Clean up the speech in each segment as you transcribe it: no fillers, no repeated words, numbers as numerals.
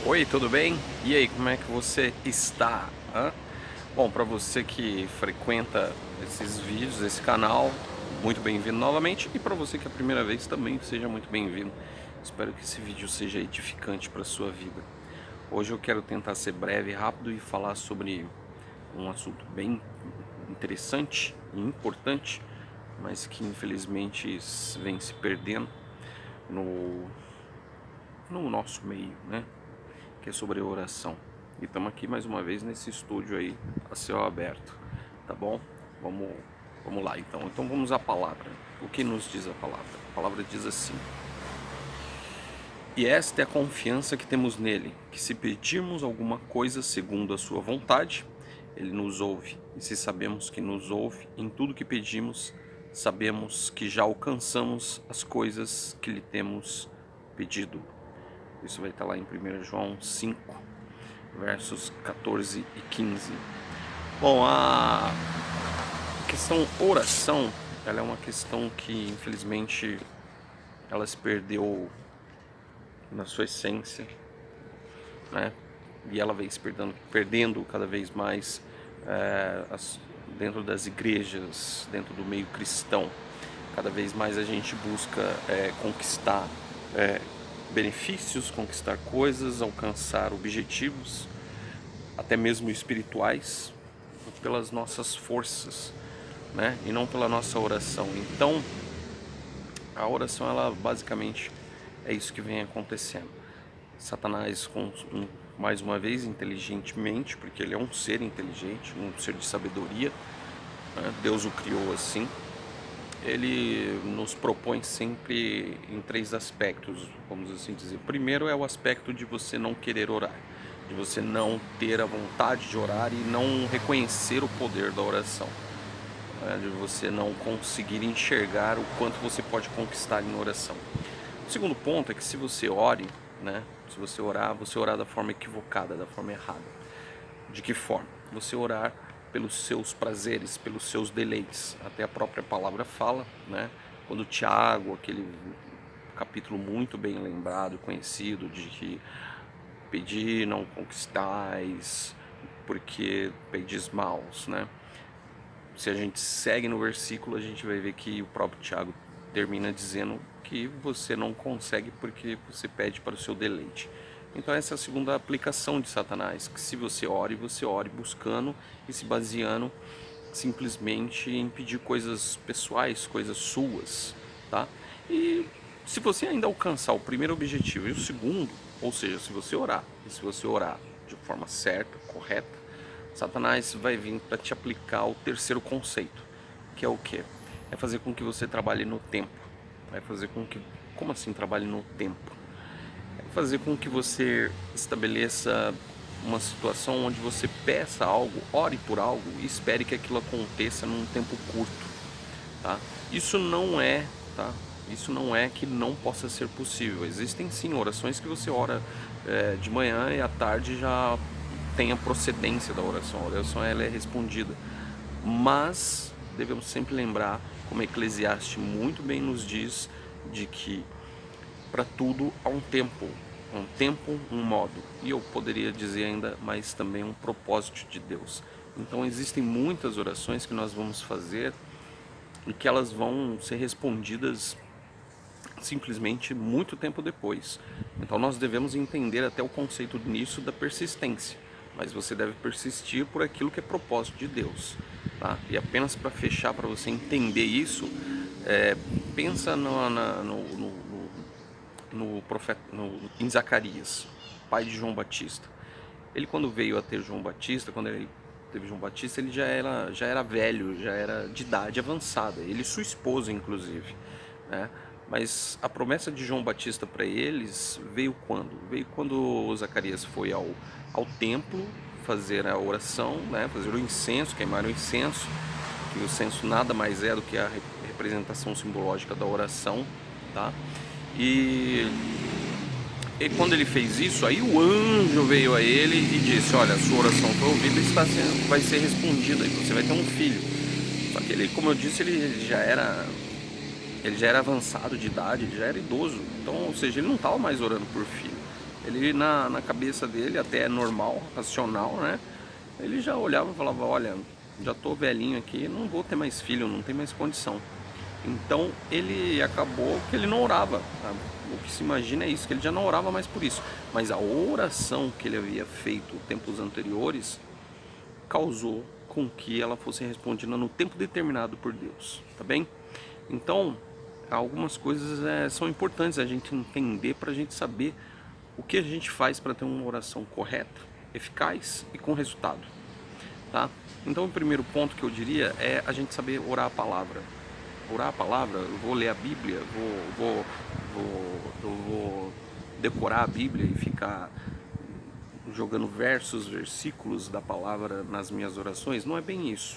Oi, tudo bem? E aí, como é que você está? Bom, para você que frequenta esses vídeos, esse canal, muito bem-vindo novamente. E para você que é a primeira vez também, seja muito bem-vindo. Espero que esse vídeo seja edificante para sua vida. Hoje eu quero tentar ser breve e rápido e falar sobre um assunto bem interessante e importante, mas que infelizmente vem se perdendo no, no nosso meio, né? Que é sobre oração. E estamos aqui mais uma vez nesse estúdio aí, a céu aberto, tá bom? Vamos lá então. Então vamos à palavra. O que nos diz a palavra? A palavra diz assim: E esta é a confiança que temos nele, que se pedirmos alguma coisa segundo a sua vontade, ele nos ouve. E se sabemos que nos ouve em tudo que pedimos, sabemos que já alcançamos as coisas que lhe temos pedido. Isso vai estar lá em 1 João 5, versos 14 e 15. Bom, a questão oração, ela é uma questão que infelizmente ela se perdeu na sua essência, né? E ela vem se perdendo cada vez mais dentro das igrejas, dentro do meio cristão. Cada vez mais a gente busca conquistar benefícios, conquistar coisas, alcançar objetivos, até mesmo espirituais, pelas nossas forças, né? E não pela nossa oração. Então, a oração, ela basicamente é isso que vem acontecendo. Satanás, mais uma vez, inteligentemente, porque ele é um ser inteligente, um ser de sabedoria, né? Deus o criou assim. Ele nos propõe sempre em três aspectos, vamos assim dizer. O primeiro é o aspecto de você não querer orar, de você não ter a vontade de orar e não reconhecer o poder da oração, né? De você não conseguir enxergar o quanto você pode conquistar em oração. O segundo ponto é que se você ore, né, se você orar da forma equivocada, da forma errada. De que forma? Você orar pelos seus prazeres, pelos seus deleites. Até a própria palavra fala, né? Quando Tiago, aquele capítulo muito bem lembrado, conhecido, de que pedi não conquistais, porque pedis maus, né? Se a gente segue no versículo, a gente vai ver que o próprio Tiago termina dizendo que você não consegue porque você pede para o seu deleite. Então essa é a segunda aplicação de Satanás, que se você ore buscando e se baseando simplesmente em pedir coisas pessoais, coisas suas, tá? E se você ainda alcançar o primeiro objetivo e o segundo, ou seja, se você orar, e se você orar de forma certa, correta, Satanás vai vir para te aplicar o terceiro conceito, que é o quê? É fazer com que você trabalhe no tempo. Vai fazer com que... Como assim trabalhe no tempo? É fazer com que você estabeleça uma situação onde você peça algo, ore por algo e espere que aquilo aconteça num tempo curto, tá? Isso não é, tá? Isso não é que não possa ser possível. Existem sim orações que você ora de manhã e à tarde já tem a procedência da oração. A oração ela é respondida. Mas devemos sempre lembrar, como Eclesiastes muito bem nos diz, de que para tudo há um tempo, um modo. E eu poderia dizer ainda, mas também um propósito de Deus. Então existem muitas orações que nós vamos fazer e que elas vão ser respondidas simplesmente muito tempo depois. Então nós devemos entender até o conceito nisso da persistência. Mas você deve persistir por aquilo que é propósito de Deus, tá? E apenas para fechar, para você entender isso, pensa no profeta, em Zacarias, pai de João Batista. Ele, quando veio a ter João Batista, quando ele teve João Batista, ele já era velho, já era de idade avançada, ele e sua esposa inclusive, né? Mas a promessa de João Batista para eles veio quando? Veio quando Zacarias foi ao templo fazer a oração, né? Fazer o incenso, queimar o incenso, que o incenso nada mais é do que a representação simbológica da oração, tá? E quando ele fez isso, aí o anjo veio a ele e disse: olha, a sua oração foi ouvida e vai ser respondida, e você vai ter um filho. Só que ele, como eu disse, ele já era avançado de idade, ele já era idoso. Então, ou seja, ele não estava mais orando por filho. Ele na cabeça dele, até normal, racional, né? Ele já olhava e falava, olha, já tô velhinho aqui, não vou ter mais filho, não tem mais condição. Então ele acabou que ele não orava, tá? O que se imagina é isso, que ele já não orava mais por isso. Mas a oração que ele havia feito tempos anteriores causou com que ela fosse respondida no tempo determinado por Deus, tá bem? Então, algumas coisas são importantes a gente entender para a gente saber o que a gente faz para ter uma oração correta, eficaz e com resultado, tá? Então, o primeiro ponto que eu diria é a gente saber orar a palavra. Orar a palavra, eu vou ler a Bíblia, eu vou decorar a Bíblia e ficar jogando versos, versículos da palavra nas minhas orações. Não é bem isso,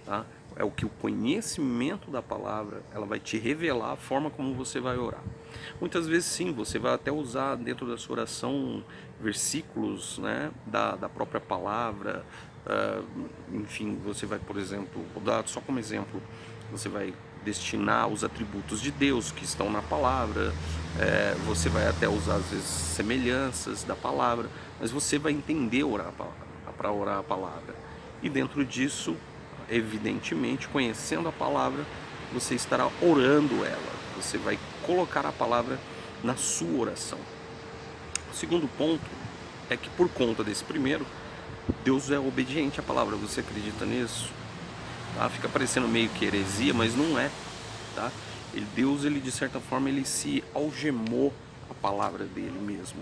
tá? É o que o conhecimento da palavra, ela vai te revelar a forma como você vai orar. Muitas vezes sim, você vai até usar dentro da sua oração versículos, né, da própria palavra. Enfim, você vai, por exemplo, vou dar só como exemplo, você vai destinar os atributos de Deus que estão na palavra, você vai até usar às vezes semelhanças da palavra, mas você vai entender orar para orar a palavra. E dentro disso, evidentemente, conhecendo a palavra, você estará orando ela. Você vai colocar a palavra na sua oração. O segundo ponto é que por conta desse primeiro, Deus é obediente à palavra. Você acredita nisso? Tá? Fica parecendo meio que heresia, mas não é. Tá? Deus, ele de certa forma, ele se algemou a palavra dele mesmo.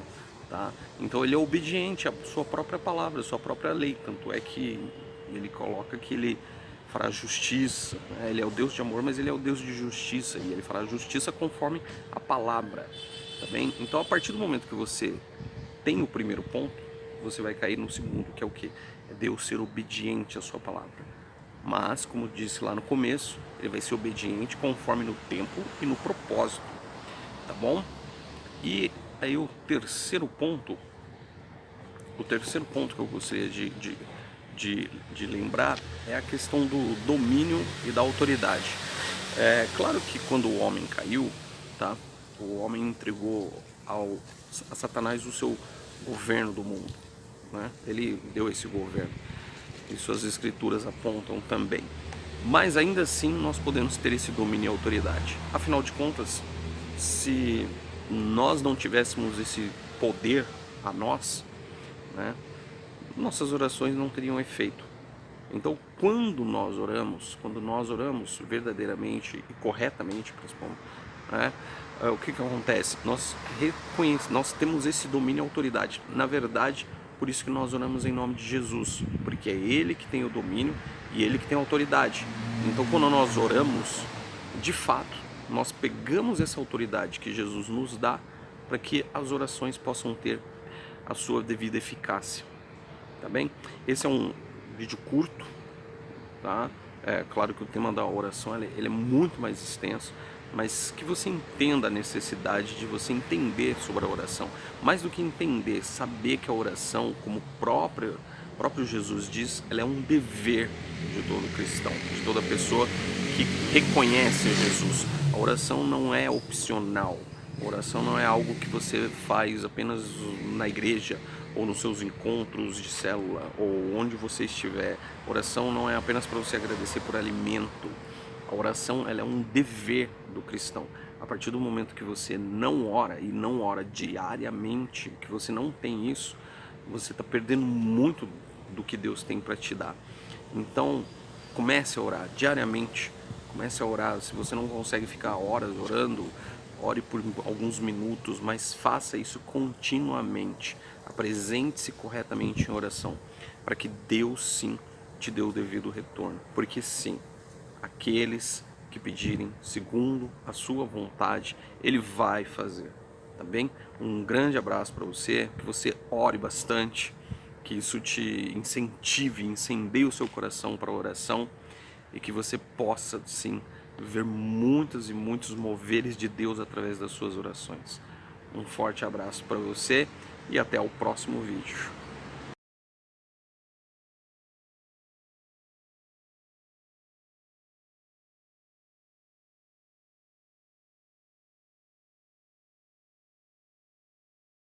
Tá? Então ele é obediente à sua própria palavra, à sua própria lei. Tanto é que ele coloca que ele fará justiça, né? Ele é o Deus de amor, mas ele é o Deus de justiça, e ele fará justiça conforme a palavra, tá bem? Então, a partir do momento que você tem o primeiro ponto, você vai cair no segundo, que é o que? É Deus ser obediente à sua palavra. Mas, como disse lá no começo, ele vai ser obediente conforme no tempo e no propósito, tá bom? E aí o terceiro ponto que eu gostaria de lembrar é a questão do domínio e da autoridade. É claro que quando o homem caiu, tá? O homem entregou a Satanás o seu governo do mundo, né? Ele deu esse governo, e suas escrituras apontam também. Mas ainda assim nós podemos ter esse domínio e autoridade. Afinal de contas, se nós não tivéssemos esse poder a nós, né, nossas orações não teriam efeito. Então, quando nós oramos verdadeiramente e corretamente, principalmente, né, o que acontece? Nós temos esse domínio e autoridade. Na verdade, por isso que nós oramos em nome de Jesus, porque é Ele que tem o domínio e Ele que tem a autoridade. Então, quando nós oramos, de fato, nós pegamos essa autoridade que Jesus nos dá para que as orações possam ter a sua devida eficácia. Tá bem? Esse é um vídeo curto, tá? É claro que o tema da oração ele é muito mais extenso, mas que você entenda a necessidade de você entender sobre a oração. Mais do que entender, saber que a oração, como o próprio Jesus diz, ela é um dever de todo cristão, de toda pessoa que reconhece Jesus. A oração não é opcional. A oração não é algo que você faz apenas na igreja ou nos seus encontros de célula ou onde você estiver. A oração não é apenas para você agradecer por alimento. A oração ela é um dever do cristão. A partir do momento que você não ora, e não ora diariamente, que você não tem isso, você está perdendo muito do que Deus tem para te dar. Então, comece a orar diariamente. Comece a orar. Se você não consegue ficar horas orando, ore por alguns minutos, mas faça isso continuamente. Apresente-se corretamente em oração, para que Deus sim te dê o devido retorno. Porque sim, aqueles que pedirem segundo a sua vontade, Ele vai fazer, tá bem? Um grande abraço para você, que você ore bastante, que isso te incentive, incendeie o seu coração para a oração, e que você possa sim ver muitos e muitos moveres de Deus através das suas orações. Um forte abraço para você e até o próximo vídeo.